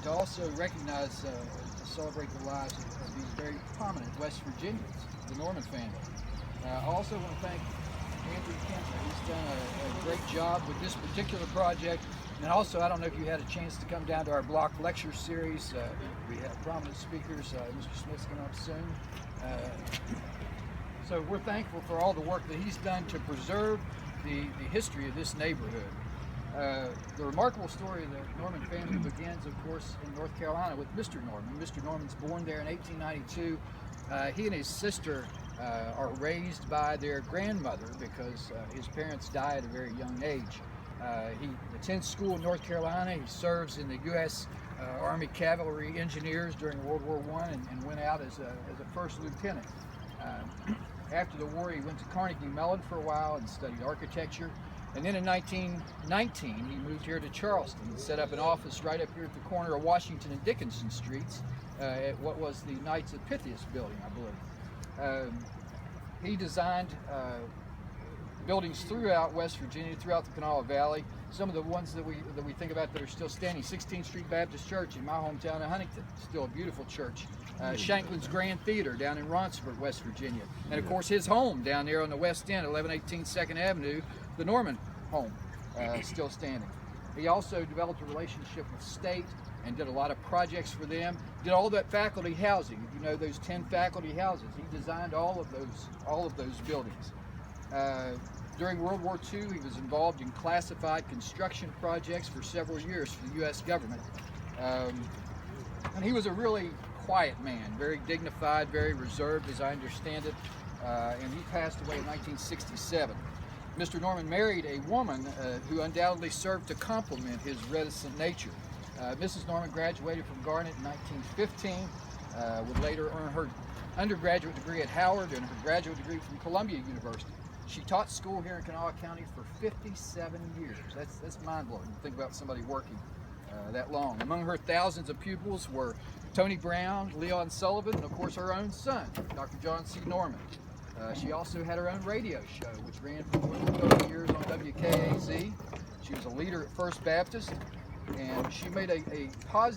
to also recognize, to celebrate the lives of these very prominent West Virginians, the Norman family. I also want to thank Andrew Kemper. He's done a great job with this particular project. And also, I don't know if you had a chance to come down to our block lecture series. We have prominent speakers. Mr. Smith's going up soon. So we're thankful for all the work that he's done to preserve the history of this neighborhood. The remarkable story of the Norman family begins, of course, in North Carolina with Mr. Norman. Mr. Norman's born there in 1892. He and his sister are raised by their grandmother because his parents died at a very young age. He attends school in North Carolina. He serves in the U.S. Army Cavalry Engineers during World War I and went out as a first lieutenant. After the war, he went to Carnegie Mellon for a while and studied architecture. And then in 1919, he moved here to Charleston and set up an office right up here at the corner of Washington and Dickinson Streets at what was the Knights of Pythias building, I believe. He designed buildings throughout West Virginia, throughout the Kanawha Valley. Some of the ones that we think about that are still standing: 16th Street Baptist Church in my hometown of Huntington, still a beautiful church. Shanklin's Grand Theater down in Ronsford, West Virginia. And of course his home down there on the west end, 1118 2nd Avenue, the Norman home, still standing. He also developed a relationship with state and did a lot of projects for them. Did all that faculty housing. If you know those 10 faculty houses, he designed all of those buildings. During World War II, he was involved in classified construction projects for several years for the U.S. government. And he was a really quiet man, very dignified, very reserved, as I understand it. And he passed away in 1967. Mr. Norman married a woman who undoubtedly served to complement his reticent nature. Mrs. Norman graduated from Garnet in 1915, would later earn her undergraduate degree at Howard and her graduate degree from Columbia University. She taught school here in Kanawha County for 57 years. That's mind-blowing to think about somebody working that long. Among her thousands of pupils were Tony Brown, Leon Sullivan, and of course her own son, Dr. John C. Norman. She also had her own radio show, which ran for more than 30 years on WKAZ. She was a leader at First Baptist, and she made a positive